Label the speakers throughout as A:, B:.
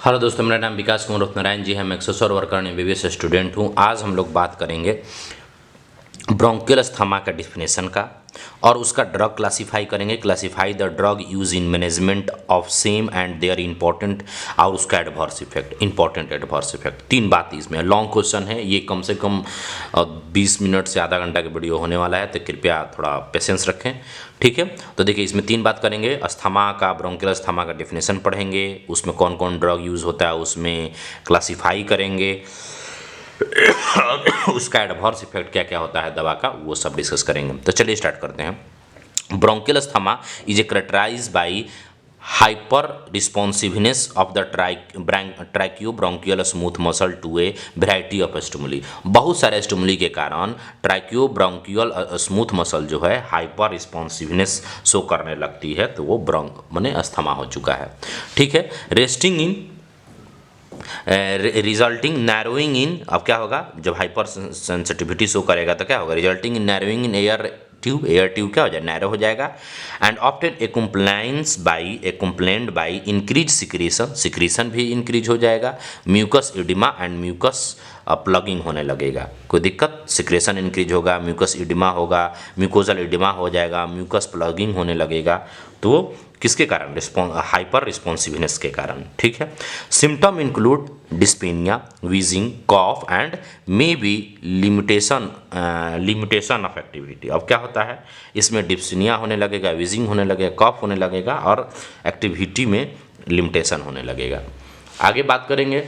A: Hello दोस्तों, मेरा नाम विकास कुमार नारायण जी है। मैं एक सोशल वर्कर एमबीबीएस स्टूडेंट हूँ। आज हम लोग बात करेंगे ब्रोंकियल अस्थमा का डिफिनेशन का और उसका ड्रग क्लासिफाई करेंगे। Classify the drug use in management of same and there important और उसका adverse effect, important adverse effect. तीन बात इसमें लॉन्ग क्वेश्चन है, ये कम से कम 20 मिनट से आधा घंटा की वीडियो होने वाला है, तो कृपया थोड़ा पेशेंस रखें। ठीक है, तो देखिए इसमें तीन बात करेंगे। अस्थमा का, ब्रोंकियल अस्थमा का डिफिनेशन पढ़ेंगे, उसमें कौन कौन ड्रग यूज़ होता है उसमें क्लासिफाई करेंगे, उसका एडवर्स इफेक्ट क्या क्या होता है दवा का, वो सब डिस्कस करेंगे। तो चलिए स्टार्ट करते हैं। Bronchial asthma is a characterize by hyper responsiveness of the tracheo bronchial smooth muscle to a variety of stimuli. बहुत सारे स्टिमुली के कारण ट्रैकियो ब्रोंकियल स्मूथ मसल जो है हाइपर रिस्पॉन्सिवनेस शो करने लगती है, तो वो माने अस्थमा हो चुका है। ठीक है, रेस्टिंग इन रिजल्टिंग नैरोइंग इन, अब क्या होगा जब हाइपर सेंसिटिविटी शो करेगा तो क्या होगा, resulting in narrowing in air tube, air tube क्या हो जाए, नैरो हो जाएगा। And often a complaint by increase secretion, secretion भी इंक्रीज हो जाएगा। Mucus oedema and mucus plugging होने लगेगा, कोई दिक्कत, सिक्रेशन इंक्रीज होगा, म्यूकस इडिमा होगा, म्यूकोजल इडिमा हो जाएगा, म्यूकस प्लगिंग होने लगेगा। तो किसके कारण, हाइपर रिस्पॉन्सिवनेस के कारण। ठीक है, symptom include dyspnoea, wheezing, cough and may be limitation of activity. अब क्या होता है, इसमें डिस्पेनिया होने लगेगा, वीजिंग होने लगेगा, कॉफ होने लगेगा और एक्टिविटी में लिमिटेशन होने लगेगा। आगे बात करेंगे,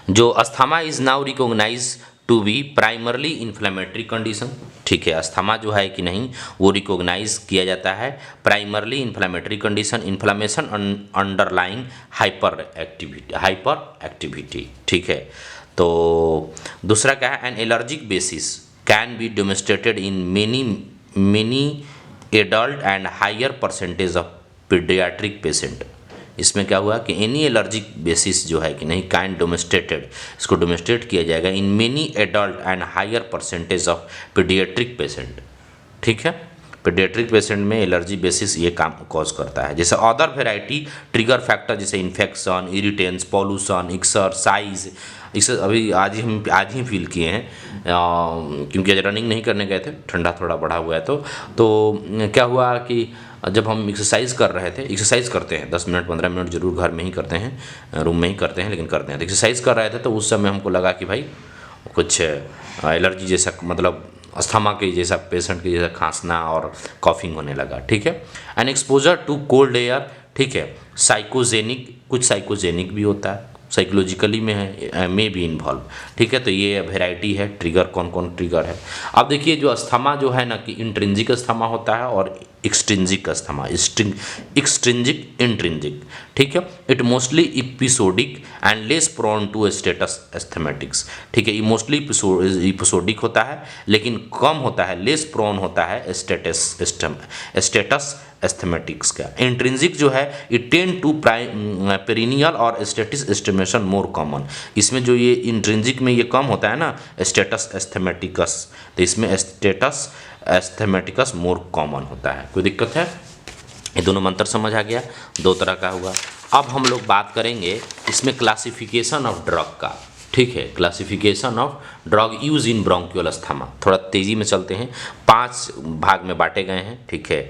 A: जो asthma is now recognize to be primarily inflammatory condition. ठीक है, अस्थमा जो है कि नहीं वो रिकॉग्नाइज किया जाता है primarily inflammatory condition, inflammation underlying hyper activity. ठीक है, तो दूसरा क्या है, an allergic basis can be demonstrated in many adult and higher percentage of paediatric patient. इसमें क्या हुआ कि एनी एलर्जिक बेसिस जो है कि नहीं काइंड डोमेस्टेटेड, इसको डोमेस्टेट किया जाएगा in many adult and higher percentage of paediatric patient. ठीक है, पीडियाट्रिक पेशेंट में एलर्जी बेसिस ये काम कॉज करता है। जैसे अदर वेराइटी ट्रिगर फैक्टर जैसे इन्फेक्शन, इरिटेंस, पॉल्यूशन, एक्सरसाइज, इसे अभी आज ही फील किए हैं क्योंकि आज रनिंग नहीं करने गए थे, ठंडा थोड़ा बढ़ा हुआ है। तो क्या हुआ कि जब हम एक्सरसाइज कर रहे थे, एक्सरसाइज करते हैं 10 मिनट 15 मिनट जरूर घर में ही करते हैं, रूम में ही करते हैं, लेकिन करते हैं, तो एक्सरसाइज कर रहे थे तो उस समय हमको लगा कि भाई कुछ एलर्जी जैसा, मतलब अस्थमा के जैसा, पेशेंट के जैसा खांसना और कॉफिंग होने लगा। ठीक है, an exposure to cold air. ठीक है, साइकोजेनिक, कुछ साइकोजेनिक भी होता है, साइकोलॉजिकली में है, में भी इन्वॉल्व। ठीक है, तो ये वेराइटी है, ट्रिगर कौन कौन ट्रिगर है। अब देखिए जो अस्थमा जो है ना कि इंट्रिंजिक अस्थमा होता है और एक्सट्रिंजिक अस्थमा, एक्सट्रिंजिक, इंट्रिंजिक। ठीक है, it mostly episodic and less prone to status asthmaticus. ठीक है, ये मोस्टली इपिसोडिक होता है लेकिन कम होता है, लेस प्रोन होता है स्टेटस एस्थमेटिक्स का। इंट्रिंसिक जो है इट टेन टू पेरिनियल और स्टेटिस एस्टिमेशन मोर कॉमन। इसमें जो ये इंट्रिंसिक में ये कम होता है ना स्टेटस एस्थमेटिकस, तो इसमें स्टेटस एस्थमेटिकस मोर कॉमन होता है। कोई दिक्कत है, ये दोनों मंत्र समझ आ गया, दो तरह का हुआ। अब हम लोग बात करेंगे इसमें क्लासिफिकेशन ऑफ ड्रग का। ठीक है, classification of drug use in bronchial asthma, थोड़ा तेजी में चलते हैं। 5 भाग में बांटे गए हैं। ठीक है,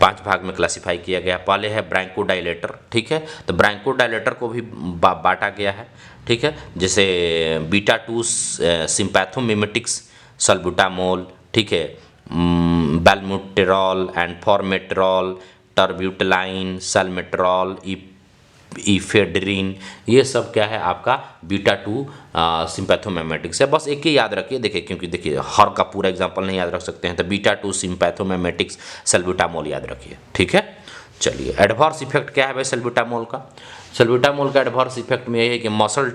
A: 5 भाग में क्लासिफाई किया गया। पहले है ब्रोंकोडायलेटर। ठीक है, तो ब्रोंकोडायलेटर को भी बांटा गया है। ठीक है, जैसे बीटा 2 सिम्पैथोमिमेटिक्स, सल्बुटामोल, ठीक है, बेलमेट्रोल एंड फॉर्मेट्रोल, टर्ब्यूटलाइन, सल्मेट्रोल, इफेड्रिन, ये सब क्या है आपका बीटा 2 सिम्पैथोमेमेटिक्स है। बस एक ही याद रखिए, देखिए क्योंकि देखिए हर का पूरा एग्जांपल नहीं याद रख सकते हैं, तो बीटा 2 सिम्पैथोमेमेटिक्स, सल्ब्यूटामोल याद रखिए। ठीक है, चलिए एडवर्स इफेक्ट क्या है भाई सल्ब्यूटामोल का। सल्ब्यूटामोल का एडवर्स इफेक्ट में यह है कि मसल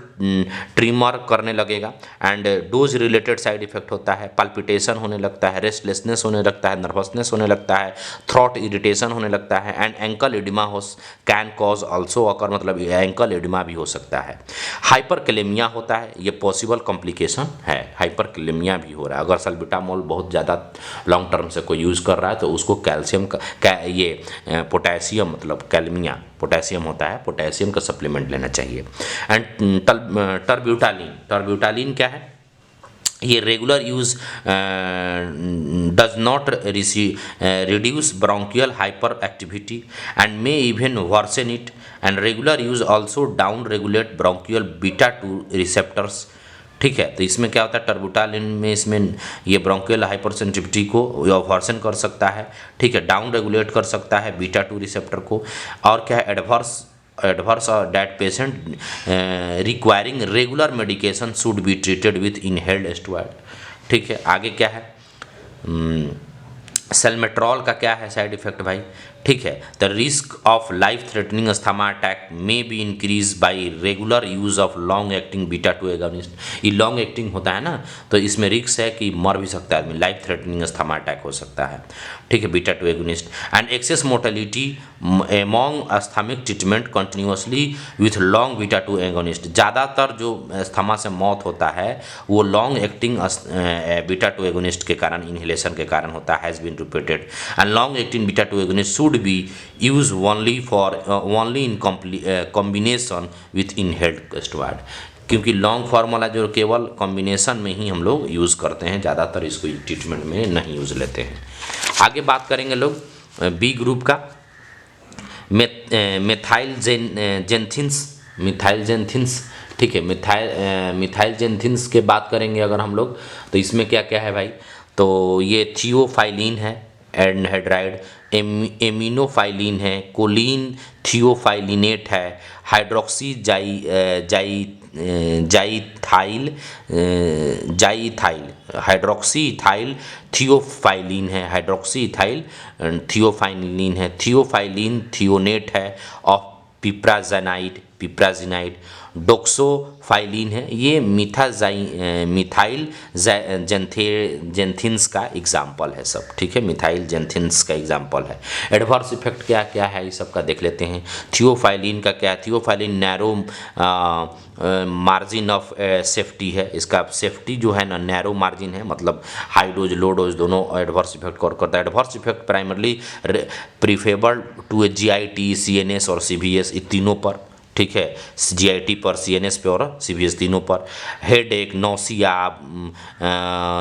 A: ट्रिमर करने लगेगा and dose related side effect होता है, पल्पिटेशन होने लगता है, रेस्टलेसनेस होने लगता है, नर्वसनेस होने लगता है, थ्रॉट इरिटेशन होने लगता है एंड एंकल एडिमा हो कैन कॉज ऑल्सो अकर, मतलब एंकल एडिमा भी हो सकता है। हाइपरकैलेमिया होता है, ये पॉसिबल कॉम्प्लिकेशन है, हाइपरकैलेमिया भी हो रहा है। अगर सल्ब्यूटामोल बहुत ज़्यादा लॉन्ग टर्म से कोई यूज़ कर रहा है तो उसको कैल्शियम ये पोटेशियम, मतलब कैलमिया पोटेशियम होता है, पोटेशियम कैल्शियम का सप्लीमेंट लेना चाहिए। एंड टर्ब्यूटालिन क्या है, ये regular use does not reduce bronchial hyper activity and may even worsen it, and regular use also down regulate bronchial beta 2 receptors. ठीक है, तो इसमें क्या होता है, टर्बुटालिन में इसमें ये ब्रोंकियल हाइपरसेंसिटिविटी को वर्सन कर सकता है, ठीक है, डाउन रेगुलेट कर सकता है बीटा 2 रिसेप्टर को। और क्या है, एडवर्स और that patient requiring regular medication should be treated with inhaled steroid. ठीक है, आगे क्या है, सेल्मेट्रॉल का क्या है साइड इफेक्ट भाई, ठीक है, the risk of life threatening asthma attack may be increase by regular use of long acting beta 2 agonist. ये लॉन्ग एक्टिंग होता है ना, तो इसमें रिस्क है कि मर भी सकता है आदमी, लाइफ थ्रेटनिंग अस्थमा अटैक हो सकता है, ठीक है, beta 2 agonist. And excess mortality among asthmatic treatment continuously with long beta 2 agonist. ज़्यादातर जो अस्थमा से मौत होता है वो लॉन्ग एक्टिंग बीटा 2 एगोनिस्ट के कारण, इन्हेलेशन के कारण होता है, has been reported. And long acting beta 2 agonist should be used only in combination with inhaled steroid, क्योंकि लॉन्ग फार्मूला जो केवल कॉम्बिनेशन में ही हम लोग यूज़ करते हैं, ज़्यादातर इसको ट्रीटमेंट में नहीं यूज़ लेते हैं। आगे बात करेंगे लोग बी ग्रुप का, मिथाइल जेंथिन्स, ठीक है, मिथाइल जेंथिन्स के बात करेंगे अगर हम लोग, तो इसमें क्या क्या है भाई, तो ये थियोफाइलिन है, एनहाइड्राइड, एमिनोफाइलिन है, कोलिन थियोफाइलिनेट है, हाइड्रोक्सी जाइथाइल हाइड्रोक्सी इथाइल थियोफाइलिन है, हाइड्रोक्सी इथाइल थियोफाइलिन है, थियोफाइलिन थियोनेट है ऑफ पिप्राजिनाइड, डोक्सोफाइलिन है, ये मिथाइल जेंथिन्स का एग्जाम्पल है सब, ठीक है, मिथाइल जेंथिन्स का एग्जाम्पल है। एडवर्स इफेक्ट क्या क्या है, ये सब का देख लेते हैं। थियोफाइलिन का क्या है, theophylline narrow margin of safety है, इसका सेफ्टी जो है ना नैरो मार्जिन है, मतलब हाई डोज लो डोज दोनों एडवर्स इफेक्ट कवर करता है। Adverse effect primarily preferable to GIT, CNS और CVS, तीनों पर, ठीक है, GIT पर, CNS पे और CVS तीनों पर। हेड एक, nausea,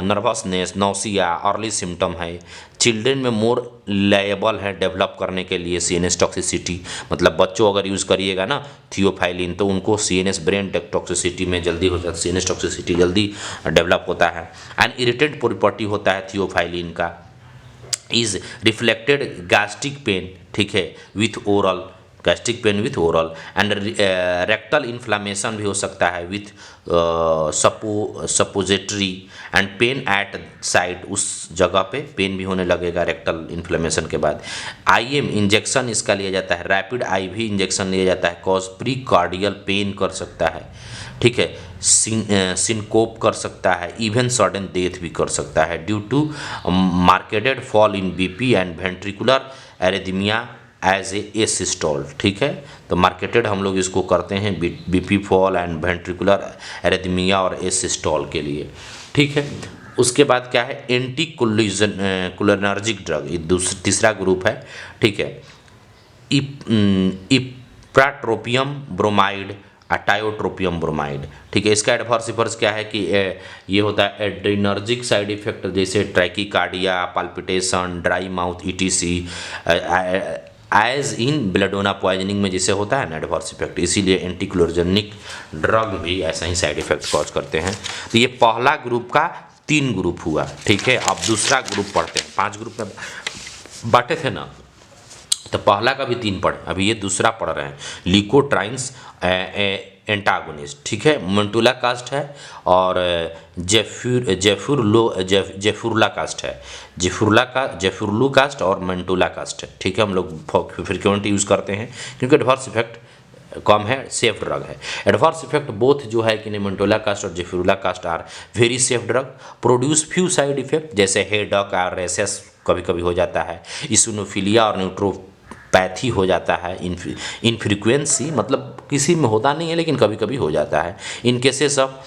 A: nervousness, nausea early symptom है। चिल्ड्रेन में मोर लायबल है डेवलप करने के लिए CNS टॉक्सिसिटी, मतलब बच्चों अगर यूज़ करिएगा ना थियोफाइलिन तो उनको CNS ब्रेन टॉक्सिसिटी में जल्दी हो जाता है, CNS टॉक्सिसिटी जल्दी डेवलप होता है। एंड इरिटेंट प्रॉपर्टी होता है थियोफाइलिन का, इज रिफ्लेक्टेड गैस्ट्रिक पेन, ठीक है, with oral, gastric pain with oral, and rectal inflammation भी हो सकता है with suppository, and pain at side, उस जगह पे पेन भी होने लगेगा रेक्टल इन्फ्लामेशन के बाद। IM इंजेक्शन इसका लिया जाता है, रैपिड IV इंजेक्शन लिया जाता है, कॉज प्री कार्डियल पेन कर सकता है, ठीक है, सिनकोप कर सकता है, इवन सडन डेथ भी कर सकता है due to marketed fall in BP and ventricular arrhythmia as a systole, ठीक है, तो मार्केटेड हम लोग इसको करते हैं BP fall and ventricular arrhythmia और ए सिस्टोल के लिए, ठीक है। उसके बाद क्या है, एंटी कोलिनर्जिक ड्रग, ये तीसरा ग्रुप है, ठीक है, इप्राट्रोपियम ब्रोमाइड, टायोट्रोपियम ब्रोमाइड, ठीक है। इसका एडवर्स इफेक्ट्स क्या है कि ये होता है एड्रेनर्जिक साइड इफेक्ट, जैसे tachycardia, palpitation, dry mouth, ETC, as in belladonna poisoning में जिसे होता है ना एडवर्स इफेक्ट, इसीलिए एंटीक्लोर्जेनिक ड्रग भी ऐसा ही साइड इफेक्ट कॉज करते हैं। तो ये पहला ग्रुप का 3 ग्रुप हुआ, ठीक है। अब दूसरा ग्रुप पढ़ते हैं, 5 ग्रुप में बांटे थे ना, तो पहला का भी 3 पढ़े, अभी ये दूसरा पढ़ रहे हैं, लिकोट्राइन्स एंटागोनिस्ट, ठीक है, मंटुला कास्ट है और जेफुरला कास्ट है, जेफुरलू कास्ट और मंटुला कास्ट है, ठीक है। हम लोग फ्रिक्वेंटली यूज़ करते हैं क्योंकि एडवर्स इफेक्ट कम है, सेफ ड्रग है। एडवर्स इफेक्ट बोथ जो है कि मंटोला कास्ट और zafirlukast are very safe drug, produce few side effect, जैसे हेडेक और रेसेस कभी कभी हो जाता है, इसिनोफिलिया और न्यूट्रोपैथी हो जाता है, इनफ्रीक्वेंसी मतलब किसी में होता नहीं है लेकिन कभी कभी हो जाता है। इन केसेस ऑफ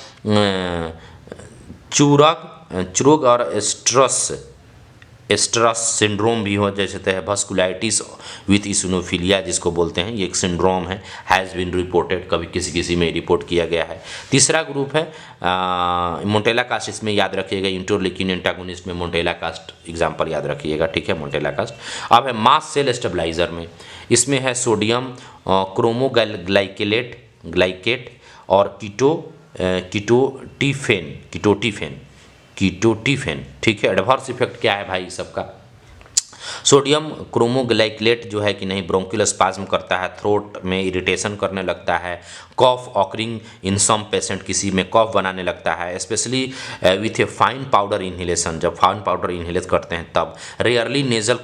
A: चूरक और स्ट्रेस स्ट्रस सिंड्रोम भी हो जैसे है, वस्कुलाइटिस विथ इसिनोफिलिया जिसको बोलते हैं, ये एक सिंड्रोम है, हैज़ बीन रिपोर्टेड, कभी किसी किसी में रिपोर्ट किया गया है। तीसरा ग्रुप है मोंटेला कास्ट, इसमें याद रखिएगा इंटरल्यूकिन एंटागोनिस्ट में मोंटेला कास्ट एग्जाम्पल याद रखिएगा, ठीक है, मोंटेला कास्ट। अब है मास सेल स्टेबलाइजर में, इसमें है सोडियम ग्लाइकेट और कीटोटिफेन, ठीक है। एडवर्स इफेक्ट क्या है भाई सबका? सोडियम क्रोमोग्लाइकेट जो है कि नहीं ब्रोंकियल स्पाज्म करता है, थ्रोट में इरिटेशन करने लगता है, कॉफ ऑकरिंग इन सम पेशेंट, किसी में कॉफ बनाने लगता है, specially with a fine powder inhalation, जब फाइन पाउडर इन्हेलेट करते हैं तब। Rarely nasal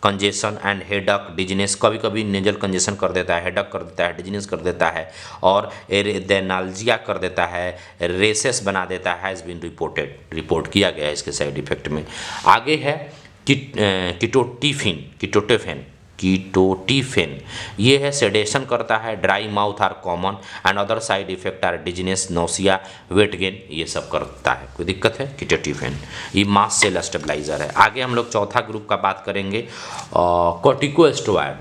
A: congestion and headache dizziness, कभी कभी नेजल कंजेशन कर देता है, हेडक कर देता है, डिजीनेस कर देता है, और एरेदेनाल्जिया कर देता है, रेसेस बना देता है, हैज़ बीन रिपोर्ट किया गया है इसके साइड इफेक्ट में। आगे है कीटोटिफेन, ये है सेडेशन करता है, dry mouth are common and other side effect are dizziness, nausea, weight gain, ये सब करता है। कोई दिक्कत है? कीटोटिफेन ये मास सेल स्टेबलाइजर है। आगे हम लोग चौथा ग्रुप का बात करेंगे। कॉर्टिकोस्टेरॉइड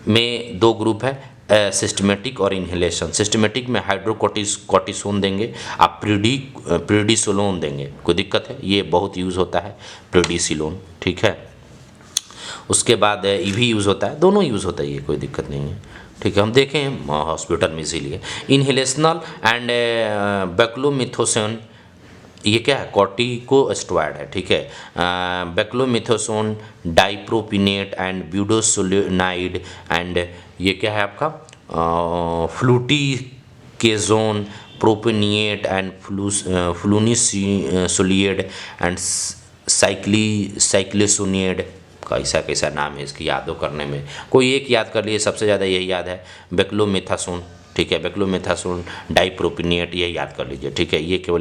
A: में दो ग्रुप है, सिस्टमेटिक और इन्हेलेशन। सिस्टमेटिक में हाइड्रोकोर्टिसोन देंगे, आप प्रीडिसोलोन देंगे, कोई दिक्कत है? ये बहुत यूज़ होता है प्रीडिसिलोन, ठीक है। उसके बाद ईवी यूज़ होता है, दोनों यूज़ होता है, ये कोई दिक्कत नहीं है, ठीक है। हम देखें हॉस्पिटल में, इसीलिए इन्हेलेशनल एंड बेक्लोमिथोसोन, ये क्या है? कॉर्टिकोस्टेरॉइड है, ठीक है। बेक्लोमिथोसोन, डाइप्रोपिनेट एंड ब्यूडोसोलिनाइड एंड ये क्या है आपका? फ्लूटिकेजोन, प्रोपिनिएट एंड फ्लूनिसोलिएड एंड साइक्लिसोनिएड, कैसा नाम है इसकी यादों करने में, कोई एक याद कर लिए, सबसे ज़्यादा यही याद है बेक्लोमेथासोन, ठीक है। बेक्लोमेथासोन, डाइप्रोपिनेट, ये याद कर लीजिए, ठीक है। ये केवल